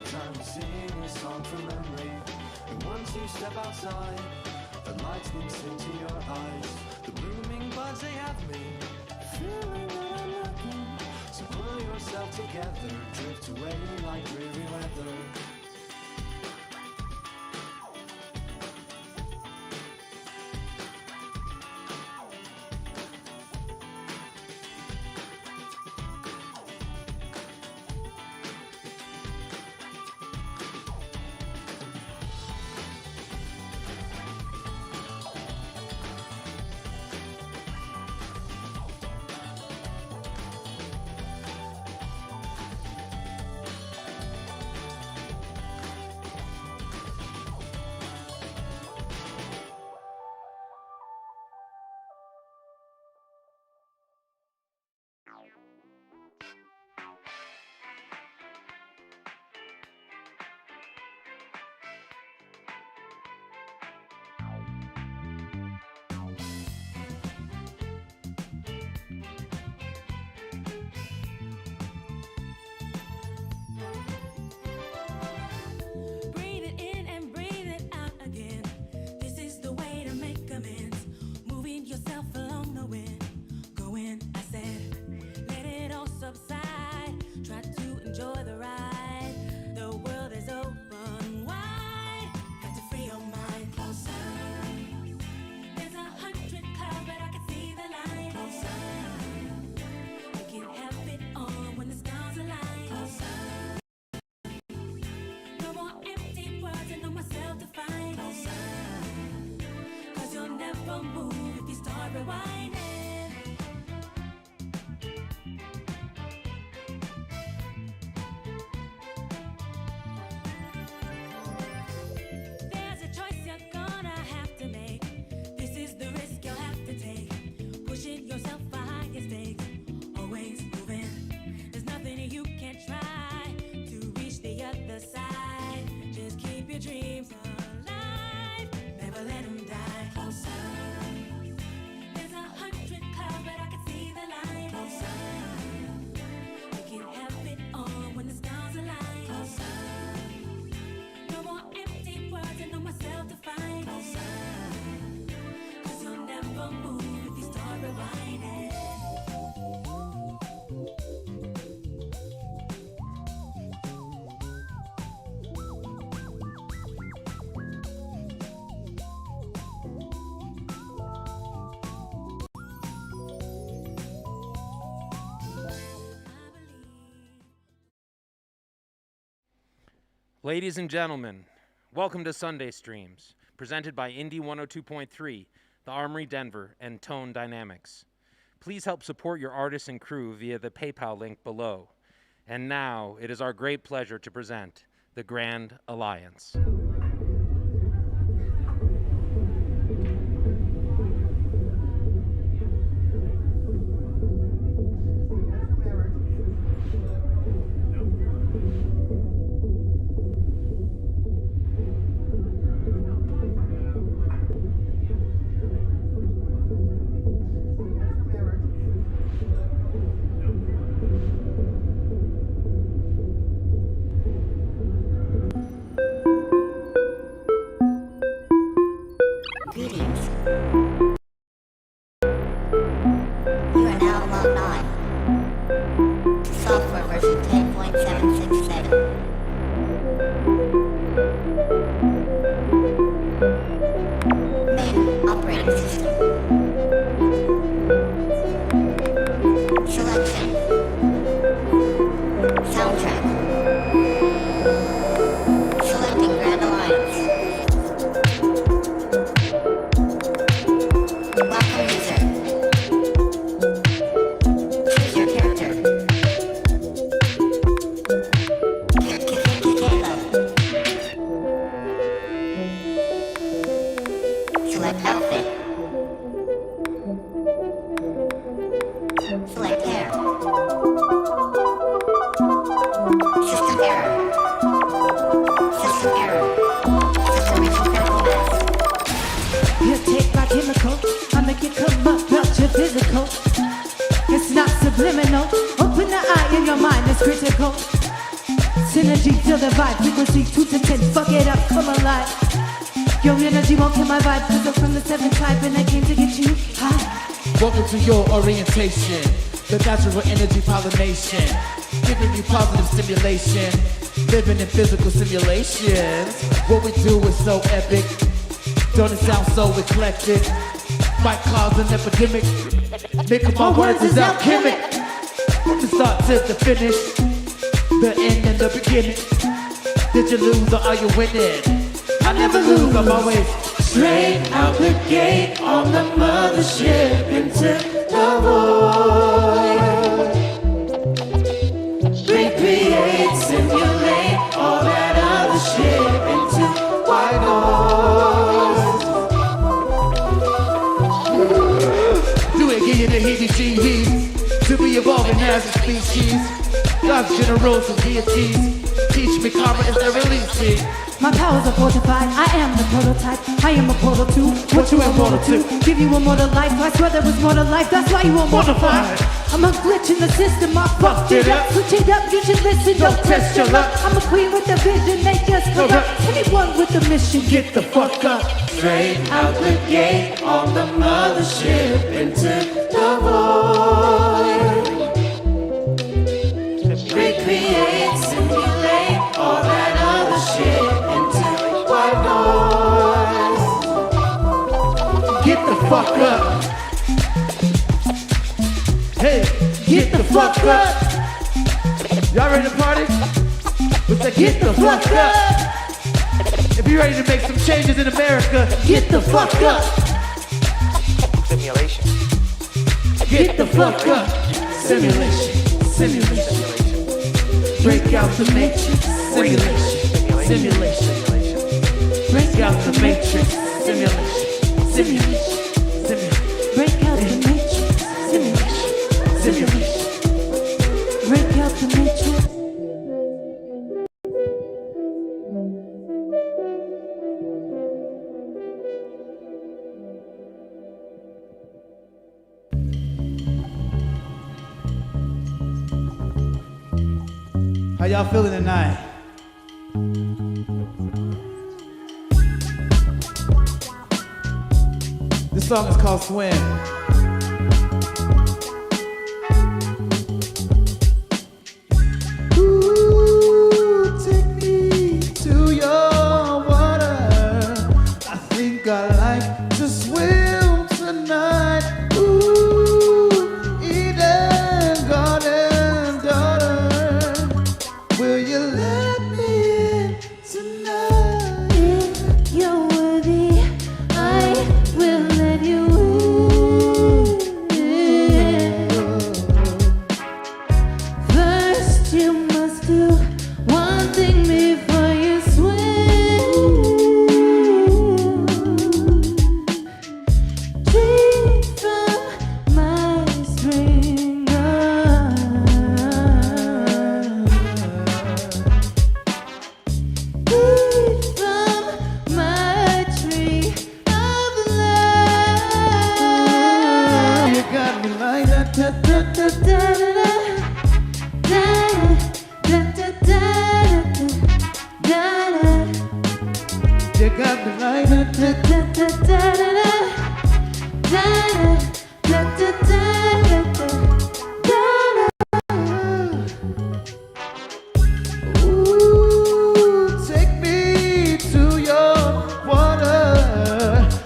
Trying to sing a song from memory. And once you step outside, the light sneaks into your eyes. The blooming buds, they have me feeling that I'm looking. So pull yourself together, drift away like dreary weather. Ladies and gentlemen, welcome to Sunday Streams, presented by Indie 102.3, the Armory Denver, and Tone Dynamics. Please help support your artists and crew via the PayPal link below. And now, it is our great pleasure to present the Grand Alliance. synergy, feel the vibe. Frequency 2 to 10, fuck it up, come alive. Your energy won't kill my vibe, cause I'm from the 7th type and I came to get you high. Welcome to your orientation, the natural energy pollination, giving you positive stimulation, living in physical simulations. What we do is so epic, don't it sound so eclectic? Might cause an epidemic, making my words is alchemic. From the start to the finish, the end and the beginning. Did you lose or are you winning? I never lose, I'm always Straight out the gate on the mothership into the void. Recreate, simulate all that other shit into white noise. do it, give you the heebie-jeebies. To be evolving as a species, God's generals and deities teach me karma is their release. My powers are fortified, I am the prototype. I am a portal to what you immortal to. Give you a mortal life, I swear there was more to life. That's why you were mortified. I'm a glitch in the system, I fucked it up. Switch it up, you should listen, don't test your luck. I'm a queen with the vision, they just corrupt. Anyone with a mission, get the fuck up. Straight out the gate on the mothership into the void. Recreate, simulate all that other shit into white noise. Get the fuck up. Hey, get the fuck up. Y'all ready to party? With the get the fuck up. If you're ready to make some changes in America, get the fuck up. Simulation. Get the fuck up. Simulation. Simulation. Break out the matrix. Simulation. Simulation. Break out the matrix. Simulation. Simulation. Simulation. Break out the matrix. Simulation. Simulation. Break out the matrix. How y'all feeling tonight? This song is called Swim. Ooh, take me to your water. I think I like to swim tonight. Ooh, Eden Garden daughter. Will you let me in tonight? If you're worthy, I will let you in. First, you must do one thing before you swim. Drink from my spring. Eat from my tree of life. You got me like that, da, da, da, you got me like that, Ooh, take me to your water.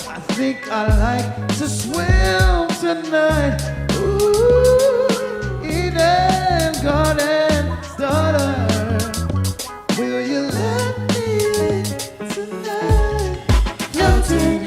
I think I like to swim tonight. Ooh, Eden Garden daughter. Will you let me in tonight? Floating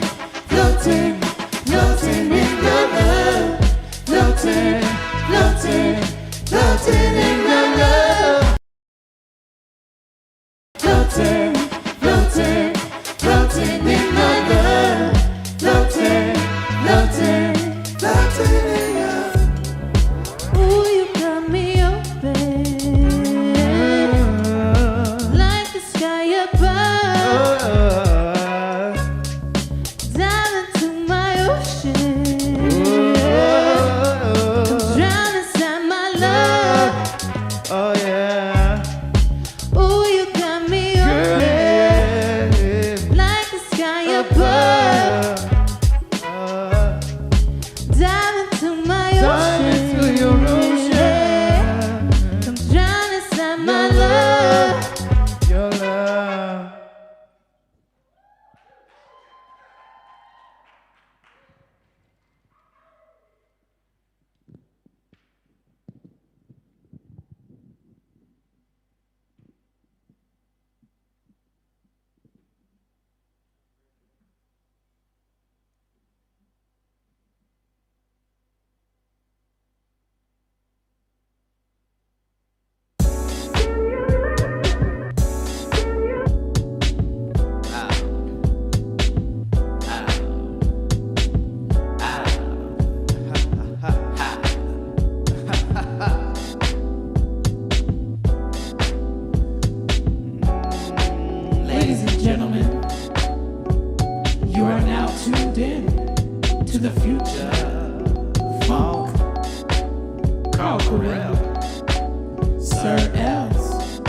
the future. Funk, Carl Correll, Sir Els,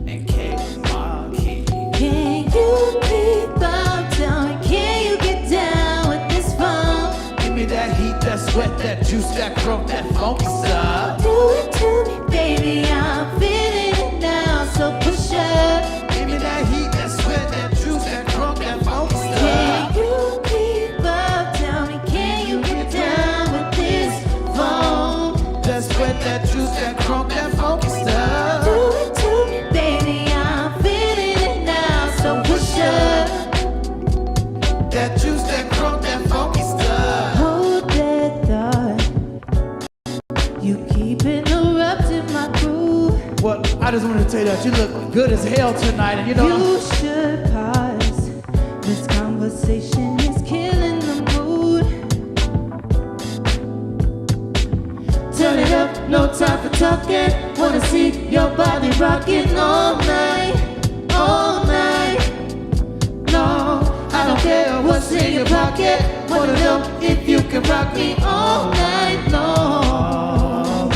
and Kate Markey. Can you keep up, tell me, can you get down with this funk? Give me that heat, that sweat, that juice, that crunk, that funky stuff. Do it to me, baby, I'm feeling it now, so push up. Give me that heat, that sweat, that juice, that crunk, that funky Can stuff. you keep up, tell me, can you get down with this funk? That sweat, that juice, that crunk, that funky stuff. Do it to me, baby, I'm feeling it now, so push up. That juice, that crunk, that funky stuff. Hold that thought. You keep interrupting my groove. Well, I just wanted to tell you that you look good as hell tonight, and you know. You should pause. This conversation is killing the mood. Turn it up, no time for talking. Wanna see your body rocking all night, all night. No, I don't care what's in your pocket. Wanna know if you can rock me all night long.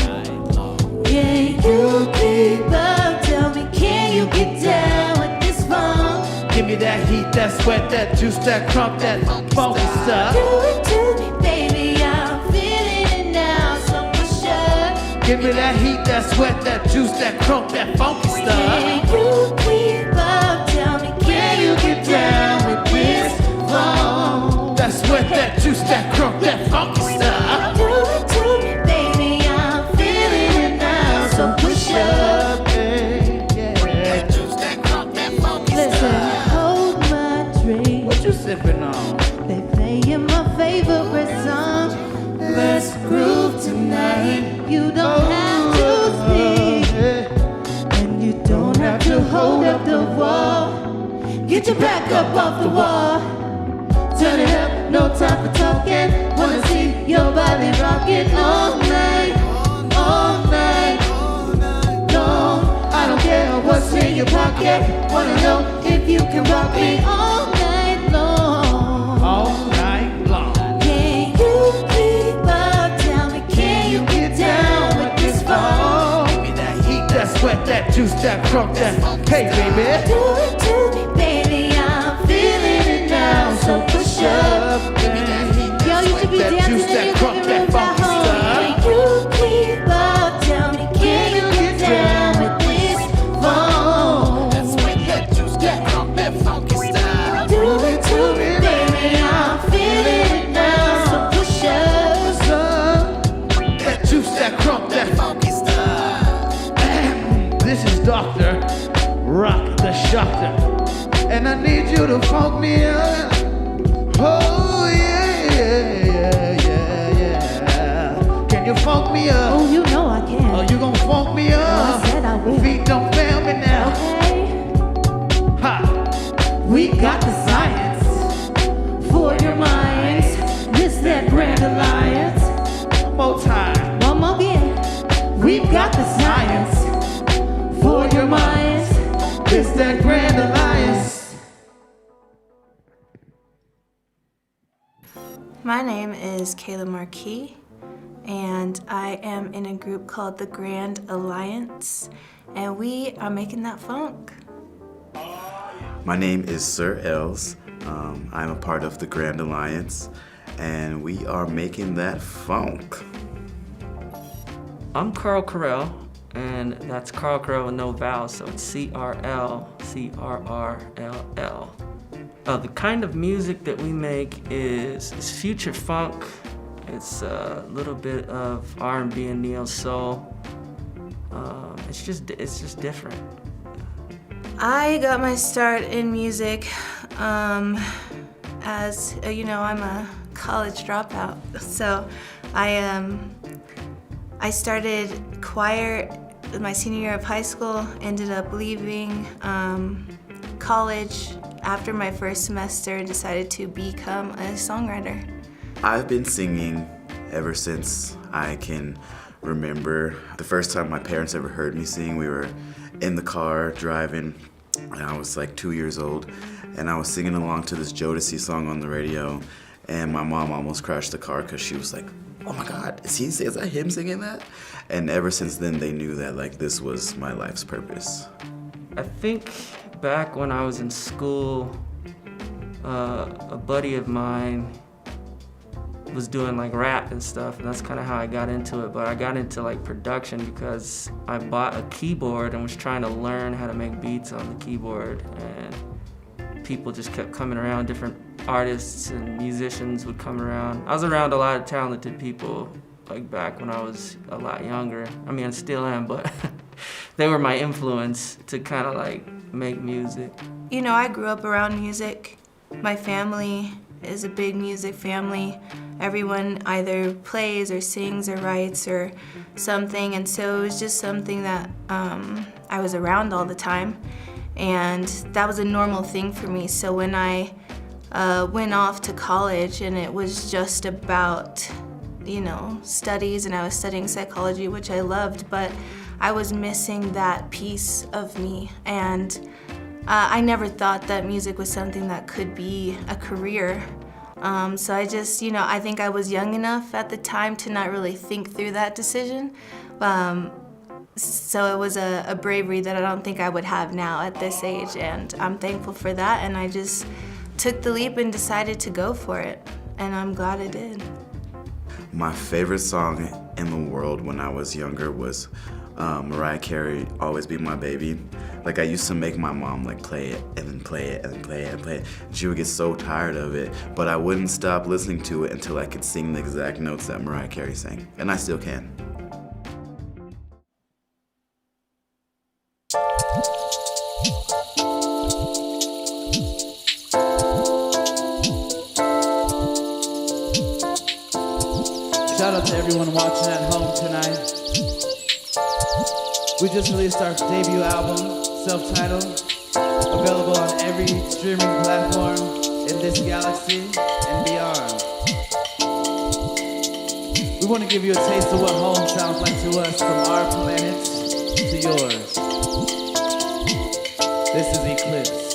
Can you keep up? Tell me, can you get down with this funk? Give me that heat, that sweat, that juice, that crunk, that funky stuff. Do it to me, baby, I'm feeling it now, so push up. Give me that heat, that sweat, that juice, that crunk, that funky Can stuff. you keep up? Tell me, can you get down with this funk? That sweat, that juice, that crunk, that funky stuff. Do it to me, baby, I'm feeling it now, so push up. That juice, that crunk, that funky Listen, stuff. hold my drink. What you sipping on? They playing my favorite song. Let's groove tonight. You don't have to speak, and you don't have to hold up the wall. Get your back up off the wall. Turn it up, no time for talking. Wanna see your body rocking all night, all night. No, I don't care what's in your pocket. Wanna know if you can rock me all night long. All night long. Can you keep up? Tell me, can you get down with this funk? Give me that heat, that sweat, that juice, that crunk, that. Hey, baby. Do it to me, baby, I'm feeling it now, so push up. Give me that heat, Yo, that you should sweat, be that dancing juice, in that your crunk, living that rooms at funky home. stuff. Can you keep up? Tell me, can you get down with this funk? That sweat, that juice, that crunk, that funky stuff. Do it to me, baby, I'm feeling it now, so push up. That juice, that crunk, that funky stuff. This is Dr. Rock the Shocker, and I need you to funk me up. Oh yeah, yeah, yeah, yeah. Can you funk me up? Oh, you know I can. Oh, you gon' funk me up? I said I will. Feet don't fail me now. Okay. Ha! We got the science for your minds. This that grand alliance. One more time. One more again. We've got the science for your minds. This that grand alliance. My name is Kayla Marquis, and I am in a group called the Grand Alliance, and we are making that funk. My name is Sir Els. I'm a part of the Grand Alliance, and we are making that funk. I'm Carl Correll, and that's Carl Correll with no vowels, so it's C-R-L-C-R-R-L-L. The kind of music that we make is future funk. It's a little bit of R&B and neo soul. It's just different. I got my start in music as you know, I'm a college dropout, so I started choir my senior year of high school. Ended up leaving college after my first semester and decided to become a songwriter. I've been singing ever since I can remember. The first time my parents ever heard me sing, we were in the car driving, and I was like 2 years old, and I was singing along to this Jodeci song on the radio, and my mom almost crashed the car because she was like, oh my God, is that him singing that? And ever since then, they knew that like this was my life's purpose. I think back when I was in school, a buddy of mine was doing like rap and stuff, and that's kind of how I got into it. But I got into like production because I bought a keyboard and was trying to learn how to make beats on the keyboard, and people just kept coming around. Different artists and musicians would come around. I was around a lot of talented people like back when I was a lot younger. I mean, I still am, but they were my influence to kind of like make music. You know, I grew up around music. My family is a big music family. Everyone either plays or sings or writes or something, and so it was just something that I was around all the time, and that was a normal thing for me. So when I went off to college and it was just about, you know, studies, and I was studying psychology, which I loved, but I was missing that piece of me, and I never thought that music was something that could be a career. So I just, you know, I think I was young enough at the time to not really think through that decision. So it was a bravery that I don't think I would have now at this age, and I'm thankful for that, and I just took the leap and decided to go for it, and I'm glad I did. My favorite song in the world when I was younger was Mariah Carey, Always Be My Baby. Like, I used to make my mom like play it and then play it and then play it and play it. She would get so tired of it, but I wouldn't stop listening to it until I could sing the exact notes that Mariah Carey sang, and I still can. Shout out to everyone watching at home tonight. We just released our debut album, self-titled, available on every streaming platform in this galaxy and beyond. We want to give you a taste of what home sounds like to us, from our planet to yours. This is Eclipse.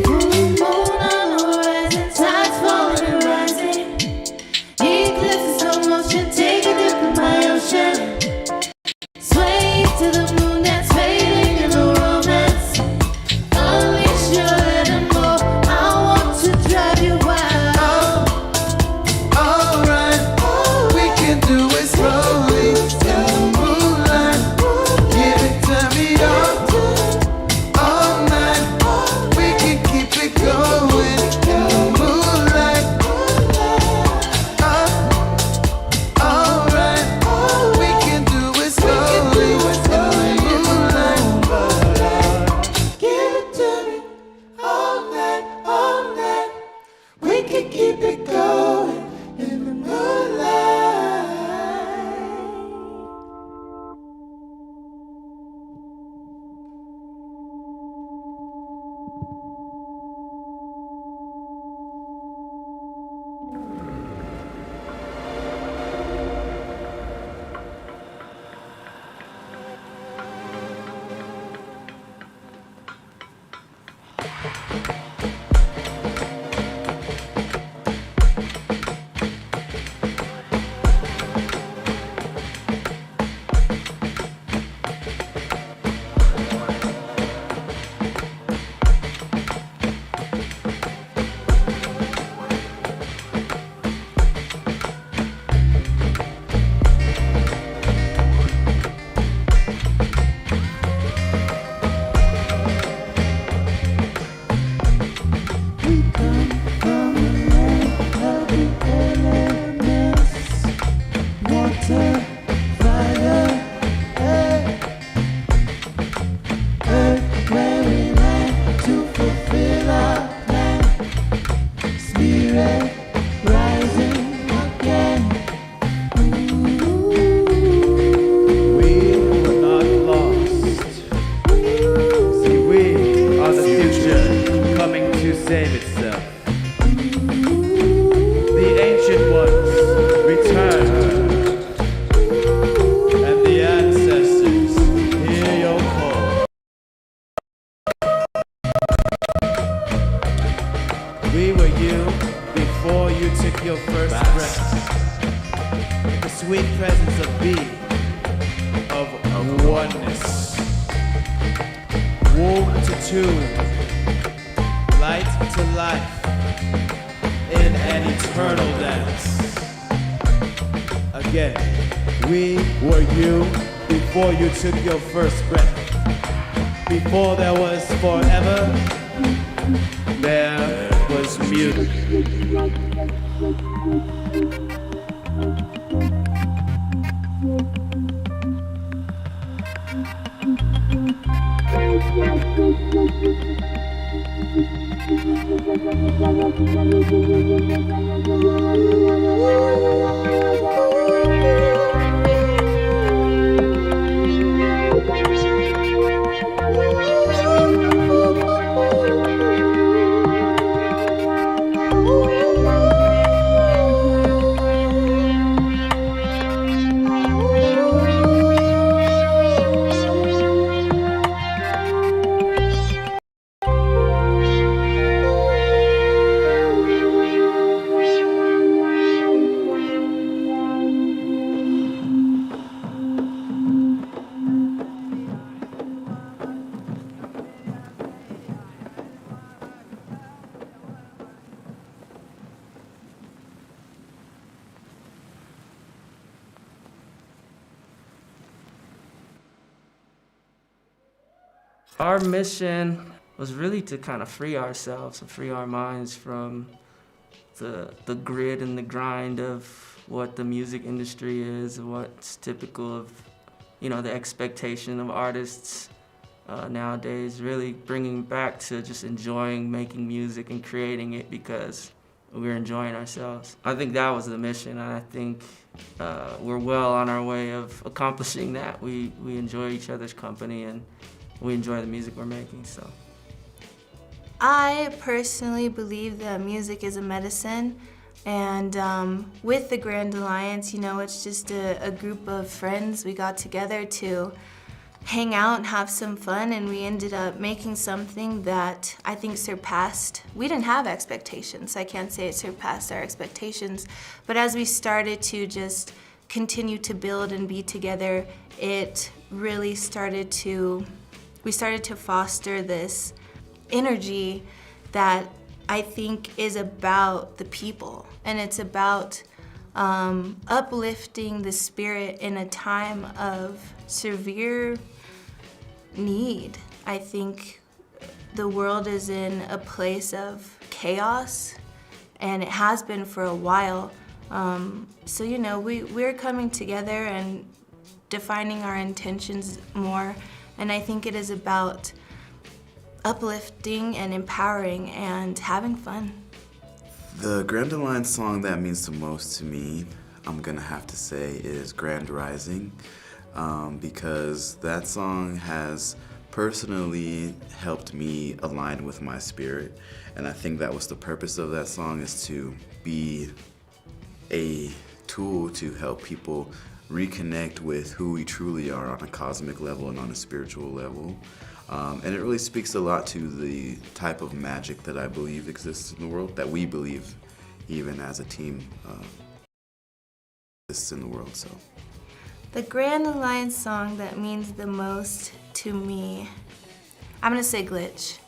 Moon on the horizon, tides fall. keep it going in the moonlight. We were you before you took your first breath. The sweet presence of being, of oneness. Womb to tomb, light to life, in an eternal dance. Again, we were you before you took your first breath. Before there was forever, there was music. Our mission was really to kind of free ourselves and free our minds from the grit and the grind of what the music industry is, what's typical of, you know, the expectation of artists nowadays. Really bringing back to just enjoying making music and creating it because we're enjoying ourselves. I think that was the mission, and I think we're well on our way of accomplishing that. We enjoy each other's company and we enjoy the music we're making, so. I personally believe that music is a medicine, and with the Grand Alliance, you know, it's just a group of friends. We got together to hang out and have some fun, and we ended up making something that I think surpassed. We didn't have expectations. I can't say it surpassed our expectations, but as we started to just continue to build and be together, it really we started to foster this energy that I think is about the people, and it's about uplifting the spirit in a time of severe need. I think the world is in a place of chaos, and it has been for a while. So, you know, we're coming together and defining our intentions more, and I think it is about uplifting and empowering and having fun. The Grand Alliance song that means the most to me, I'm gonna have to say, is Grand Rising, because that song has personally helped me align with my spirit, and I think that was the purpose of that song, is to be a tool to help people reconnect with who we truly are on a cosmic level and on a spiritual level. And it really speaks a lot to the type of magic that I believe exists in the world, that we believe even as a team exists in the world. So, The Grand Alliance song that means the most to me, I'm gonna say Glitch.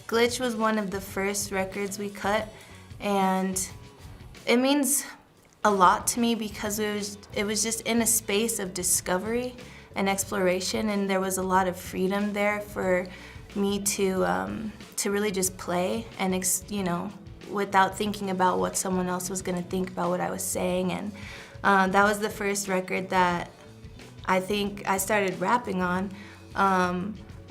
Glitch was one of the first records we cut, and it means a lot to me because it was just in a space of discovery and exploration, and there was a lot of freedom there for me to really just play and without thinking about what someone else was gonna think about what I was saying. And that was the first record that I think I started rapping on.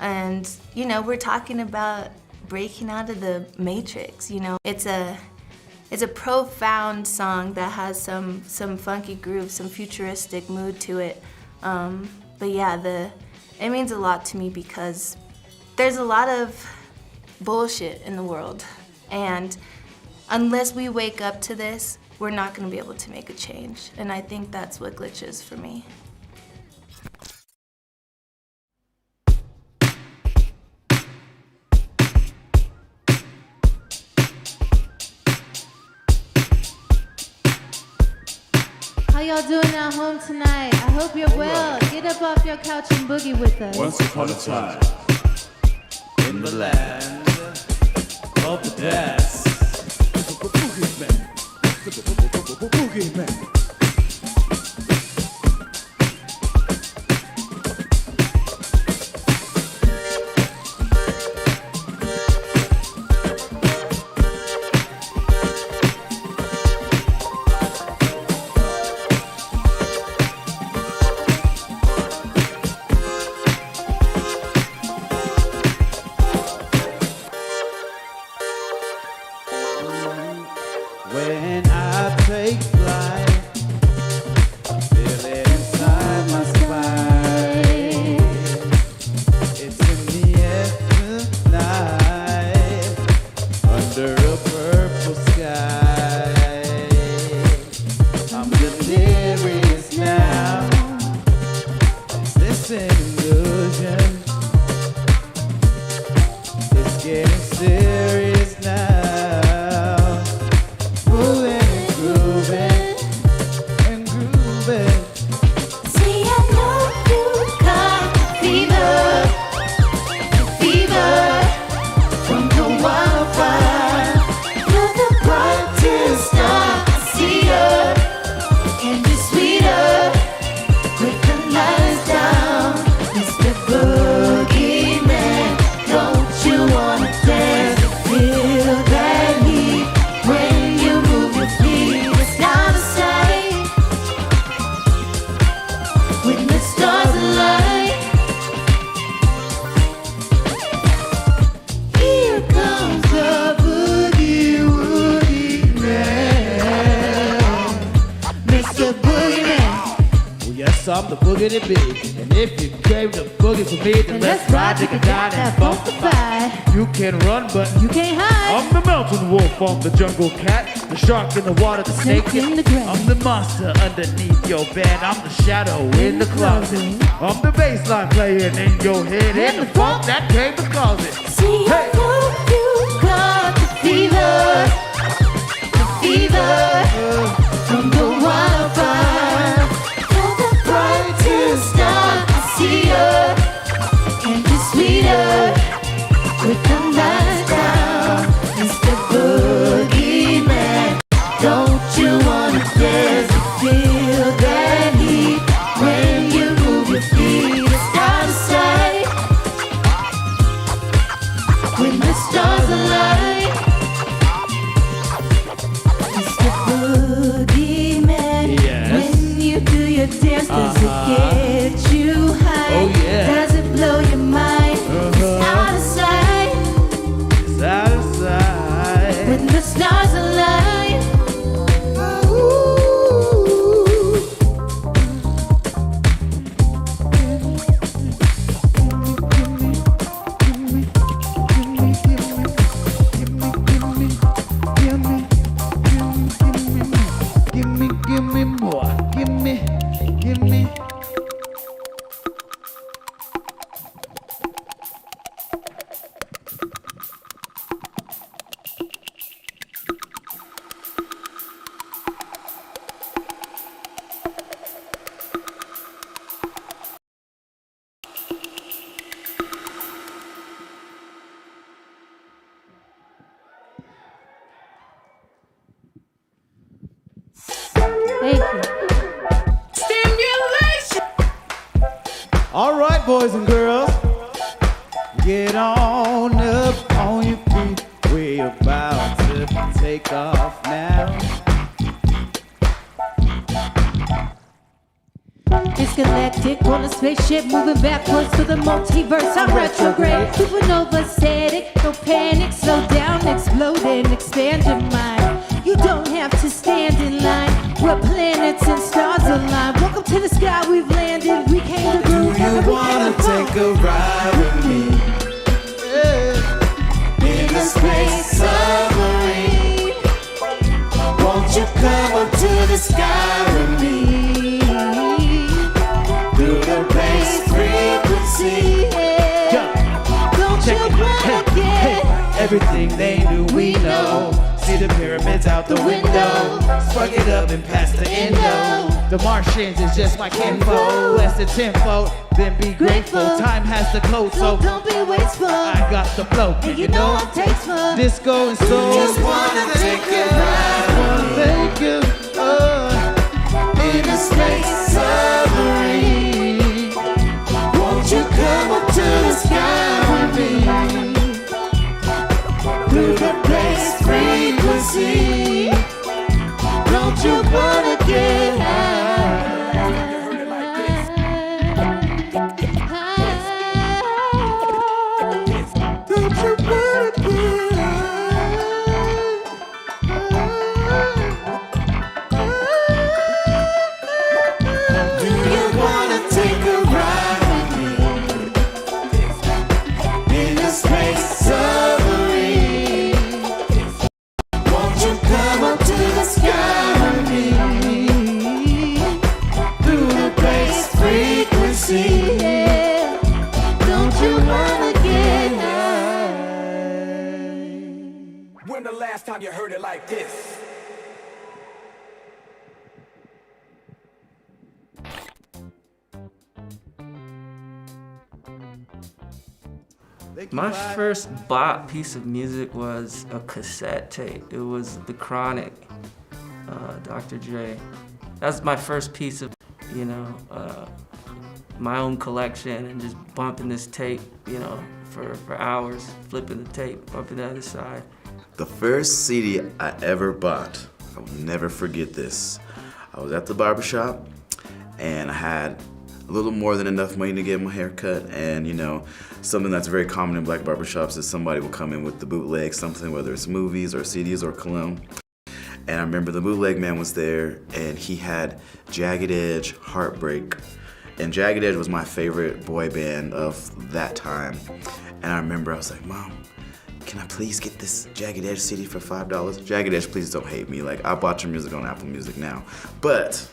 And we're talking about breaking out of the matrix. It's a profound song that has some funky groove, some futuristic mood to it. But yeah, it means a lot to me because there's a lot of bullshit in the world, and unless we wake up to this, we're not gonna be able to make a change. And I think that's what Glitch is for me. How y'all doing at home tonight? I hope you're well. Get up off your couch and boogie with us. Once upon a time, in the land of the dance, Boogie Man, Boogie Man. When I take flight, I feel it inside my spine. It's in the air tonight, under a purple sky. I'm delirious now. Is this an illusion? It's getting serious now. I'm the boogity bee, and if you came to boogie for me, then let's ride, dig it down and funky. You can run, but you can't hide. I'm the mountain wolf, I'm the jungle cat, the shark in the water, the snake in the grass. I'm the monster underneath your bed, I'm the shadow in the closet. I'm the bass line playing in your head, and the funk that came to cause it. See, I know you got the fever from the wildfire. Stop to see her, and be sweeter with the lights down. Mr. Boogeyman, don't you wanna dance and feel that heat when you move your feet side to side? When the stars align, Mr. Boogeyman, when you do your dance, does it get you high? Oh yeah. Does it blow your mind? It's out of sight. It's out of sight. When the stars align, Thank you. All right, boys and girls, get on up on your feet. We're about to take off now. It's galactic on a spaceship moving backwards to the multiverse. I'm retrograde, supernova static, no panic, slow down, explode and expand your mind. You don't have to stand in line. We're planets and stars align. Welcome to the sky, we've landed. We came to Do you wanna take a ride with me? In a space submarine. Won't you come up to the sky with me? Through the bass frequency. Don't you wanna get Everything they knew we know. See the pyramids out the window. Spark it up and pass the endo. The Martians is just my kinfolk. Less than tenfold, then be grateful. Time has the code, so don't be wasteful. I got the flow. And you know I'm tasteful. Disco and soul. Just wanna take a ride Wanna thank you. in a space submarine. Won't you come up to the sky with me? Through the bass frequency. Don't you wanna get high? Don't you wanna get high? Do you wanna take a ride with me? In a space submarine. Won't you come up to the sky with me? Through the bass frequency. Don't you wanna get high? When the last time you heard it like this? My first bought piece of music was a cassette tape. It was The Chronic, Dr. Dre. That's my first piece of, my own collection, and just bumping this tape, for hours, flipping the tape, bumping the other side. The first CD I ever bought, I will never forget this. I was at the barbershop and I had a little more than enough money to get my hair cut, and something that's very common in black barbershops is somebody will come in with the bootleg something, whether it's movies or CDs or cologne. And I remember the bootleg man was there and he had Jagged Edge, Heartbreak. And Jagged Edge was my favorite boy band of that time. And I remember I was like, Mom, can I please get this Jagged Edge CD for $5? Jagged Edge, please don't hate me. Like, I bought your music on Apple Music now. But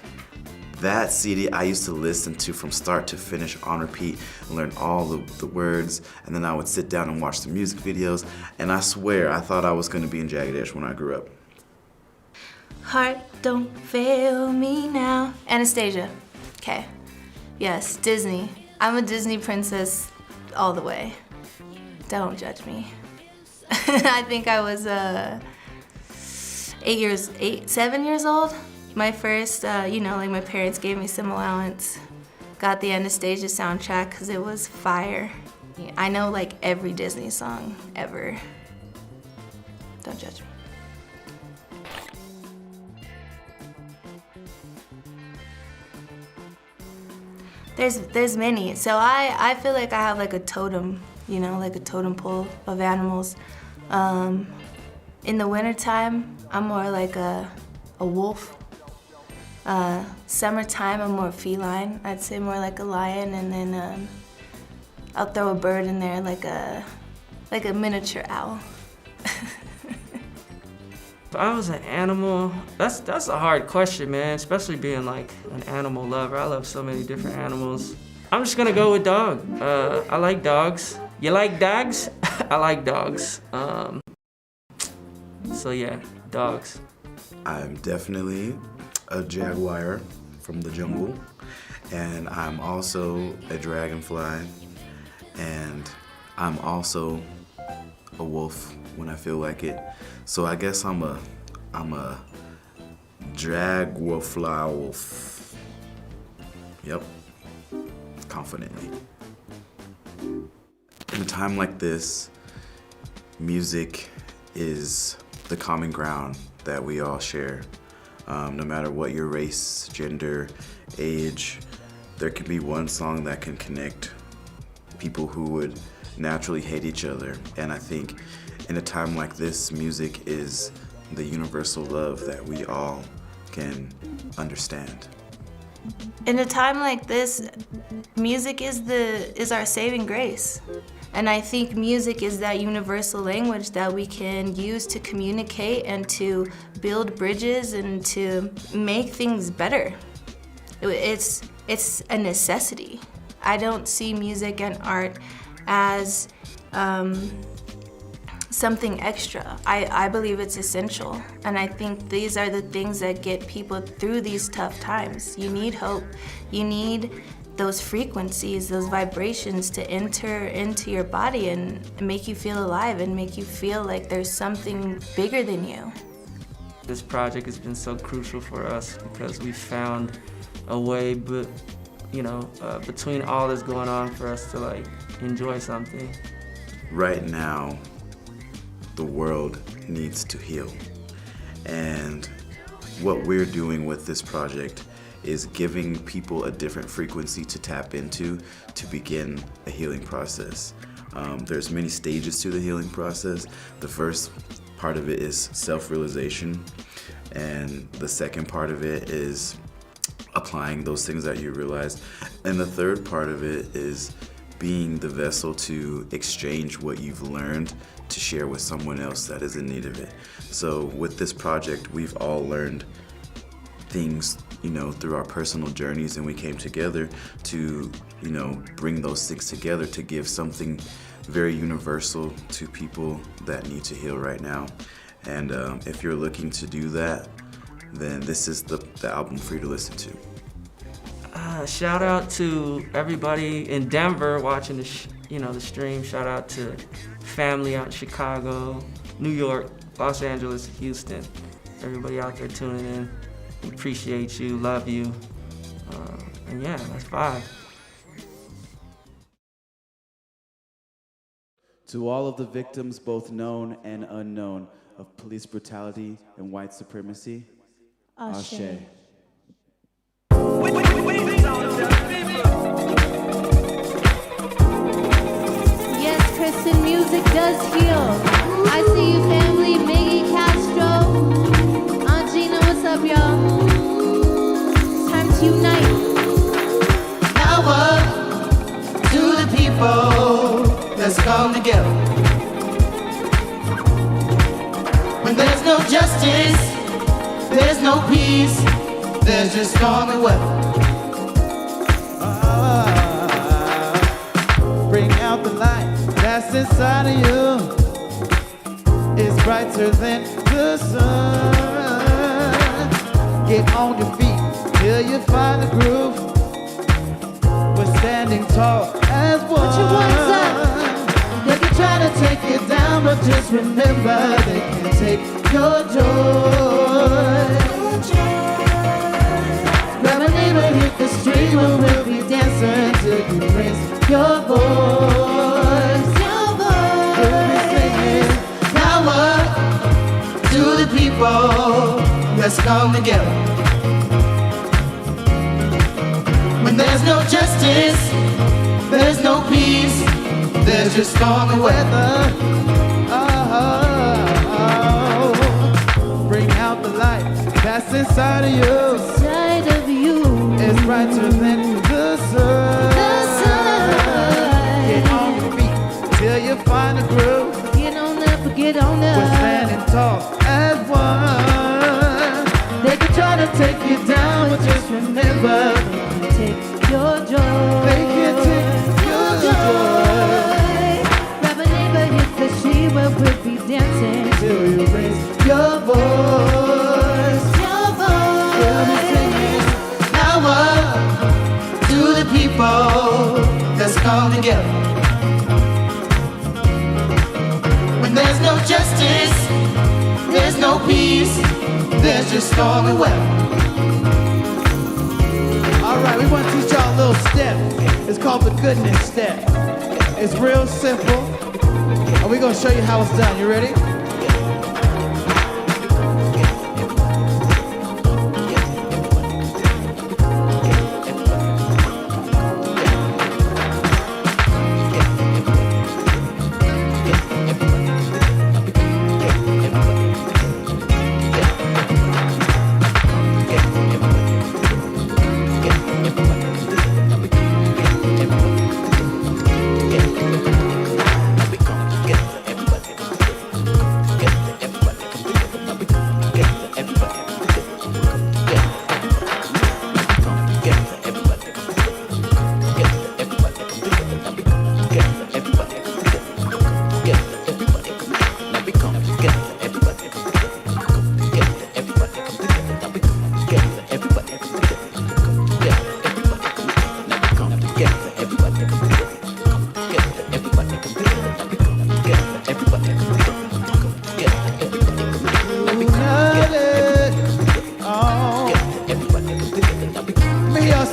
that CD I used to listen to from start to finish on repeat and learn all the words, and then I would sit down and watch the music videos, and I swear I thought I was gonna be in Jagged Edge when I grew up. Heart, don't fail me now. Anastasia. Okay. Yes, Disney. I'm a Disney princess all the way. Don't judge me. I think I was 7 years old. My first, my parents gave me some allowance. Got the Anastasia soundtrack because it was fire. I know every Disney song ever. Don't judge me. There's many. So I feel like I have a totem, a totem pole of animals. In the wintertime, I'm more like a wolf. Summertime, I'm more feline. I'd say more like a lion, and then I'll throw a bird in there like a miniature owl. If I was an animal, that's a hard question, man, especially being an animal lover. I love so many different animals. I'm just gonna go with dog. I like dogs. You like dogs? I like dogs. So yeah, dogs. I'm definitely a jaguar from the jungle, and I'm also a dragonfly, and I'm also a wolf when I feel like it. So I guess I'm a drag will fly wolf. Yep, confidently. In a time like this, music is the common ground that we all share. No matter what your race, gender, age, there can be one song that can connect people who would naturally hate each other. And I think in a time like this, music is the universal love that we all can understand. In a time like this, music is our saving grace. And I think music is that universal language that we can use to communicate and to build bridges and to make things better. It's a necessity. I don't see music and art as something extra. I believe it's essential. And I think these are the things that get people through these tough times. You need hope. You need those frequencies, those vibrations to enter into your body and make you feel alive and make you feel like there's something bigger than you. This project has been so crucial for us because we found a way, between all that's going on for us to like enjoy something. Right now, the world needs to heal. And what we're doing with this project is giving people a different frequency to tap into to begin a healing process. There's many stages to the healing process. The first part of it is self-realization, and the second part of it is applying those things that you realize, and the third part of it is being the vessel to exchange what you've learned to share with someone else that is in need of it. So with this project, we've all learned things, through our personal journeys, and we came together to, bring those things together to give something very universal to people that need to heal right now. And if you're looking to do that, then this is the album for you to listen to. Shout out to everybody in Denver watching the stream. Shout out to family out in Chicago, New York, Los Angeles, Houston. Everybody out there tuning in. Appreciate you, love you, and yeah, let's vibe. To all of the victims, both known and unknown, of police brutality and white supremacy, Ashe. Yes, Christian music does heal. I see you, family. Miggy Castro. Gina, what's up, y'all? It's time to unite. Power to the people, let's come together. When there's no justice, there's no peace, there's just stormy weather. Bring out the light that's inside of you. It's brighter than the sun. Get on your feet till you find the groove. We're standing tall as one. Put your ones up. They can try to take you down, but just remember they can take your joy. Grab a neighbor, hit the street, and we'll be dancing till you raise your voice. Your voice. We'll be singing Power to the people, let's come together. When there's no justice, there's no peace, there's just stormy weather. Bring out the light that's inside of you. Inside of you. It's brighter than the sun. The sun. Get on your feet till you find the groove. Get on up, get on up. We're standing tall as one. They can try to take you down, but just remember, Take your joy. they can take your joy. Grab a neighbor, hit the street where we'll be dancing. Till you raise your voice. Your We'll be voice. singing Power to the people, let's come together. When there's no justice, there's no peace, there's just stormy weather. All right, we want to teach y'all a little step. It's called the goodness step. It's real simple, and we're gonna show you how it's done. You ready?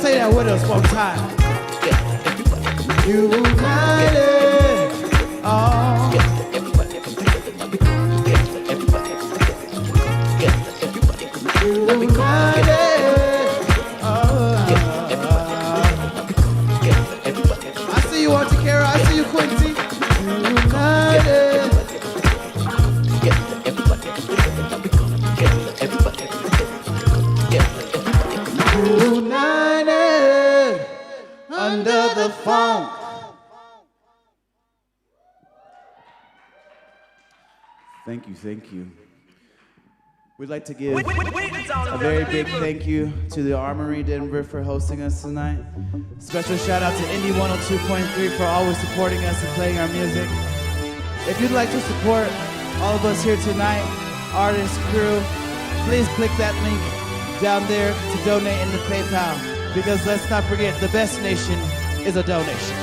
Say that with us one time. United, oh. United, oh. I see you, Auntie Kara. I see you, Quincy. United under the funk. Thank you, thank you. We'd like to give a very big thank you to the Armory Denver for hosting us tonight. Special shout out to Indie 102.3 for always supporting us and playing our music. If you'd like to support all of us here tonight, artists, crew, please click that link down there to donate in the PayPal, because let's not forget, the best nation is a donation.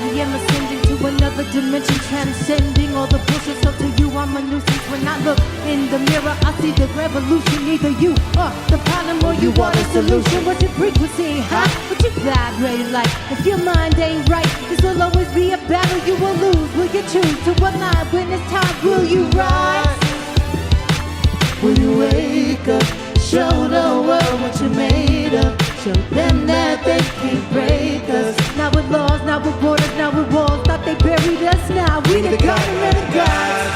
I am ascending to another dimension, transcending all the bullshit. So to you, I'm a nuisance. When I look in the mirror, I see the revolution. Either you are the problem or you are the solution. What's your frequency, huh? What you vibrate like? If your mind ain't right, this will always be a battle you will lose. Will you choose to align when it's time? Will you rise? Will you wake up? Show the world what you made of. Show them that they can't break us. Not with laws, not with borders, not with walls. Thought they buried us, now we the government of gods.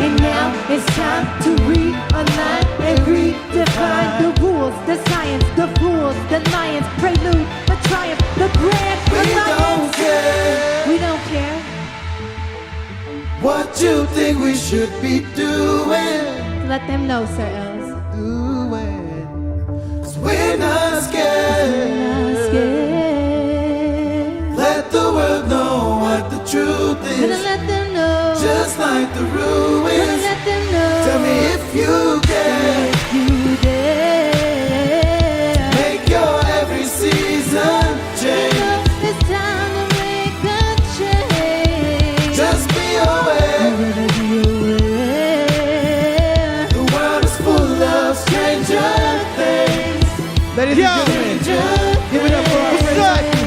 And now it's time to realign and redefine the rules, the science, the fools, the lions, prelude, the triumph, the grand alliance. We don't care What you think we should be doing? Let them know, Sir Els. Doing. 'Cause we're not scared. Let the world know what the truth Gonna is. let them know. Just like the Gonna ruins. let them know. Tell me if you can. If you dare. Make your every season change. It's time to make the change. Just be aware. Never be aware. The world is full of stranger things. Ladies and gentlemen, give it up for our friends.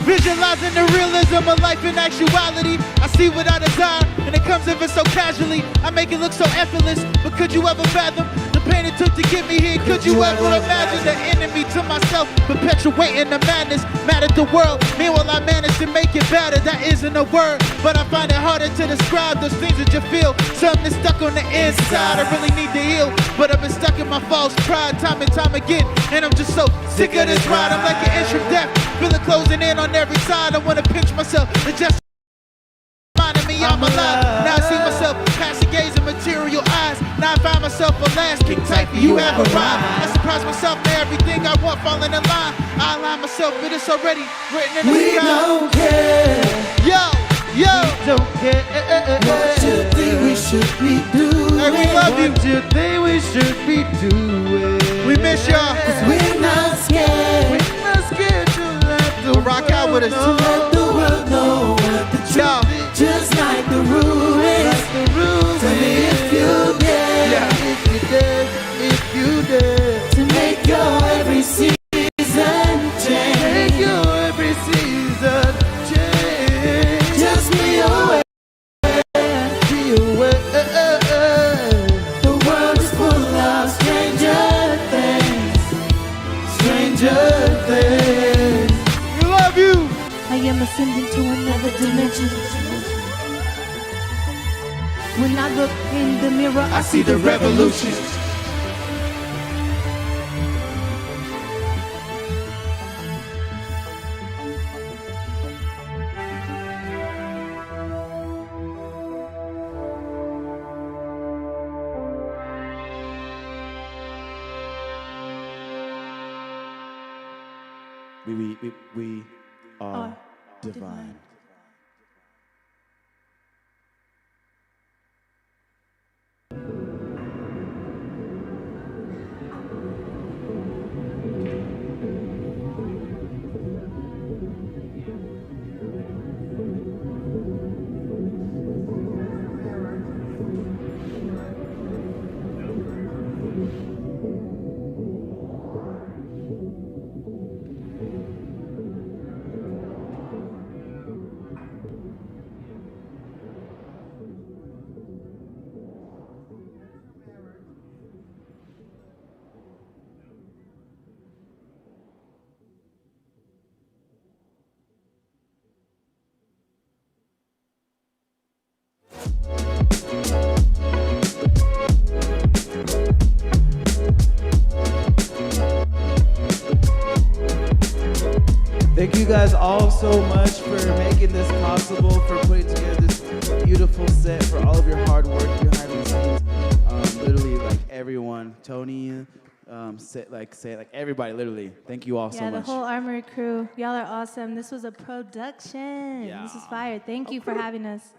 Visualizing the realism of life in actuality. I see what I desire, and it comes ever so casually. I make it look so effortless, but could you ever fathom the pain it took to get me here? Could you ever imagine the enemy to myself, perpetuating the madness, mad at the world? Meanwhile, I managed to make it better. That isn't a word, but I find it harder to describe those things that you feel. Something that's stuck on the inside. I really need to heal, but I've been stuck in my false pride time and time again, and I'm just so sick of this ride. I'm like an inch from death, feel it closing in on every side. I wanna pinch myself, it just reminding me I'm alive. Now I see myself passing gaze in material eyes. Now I find myself a last king type, you have arrived. I surprise myself to everything I want falling in line. I align myself, but it's already written in the We sky. don't care. Yo, yo, Don't care. What you think we should be doing? Hey, we love you. What you think we should be doing? We miss y'all. We're not scared. We're not scared to let the Rock out with us. world know. Let the world know what the Yo. truth is. Just I'm ascending to another dimension. When I look in the mirror, I see the revolution. We are divine. Thank you guys all so much for making this possible, for putting together this beautiful set, for all of your hard work behind the scenes. Literally, like everyone, Tony, everybody, literally. Thank you all so much. Yeah, the whole Armory crew. Y'all are awesome. This was a production. Yeah. This is fire. Thank you for having us.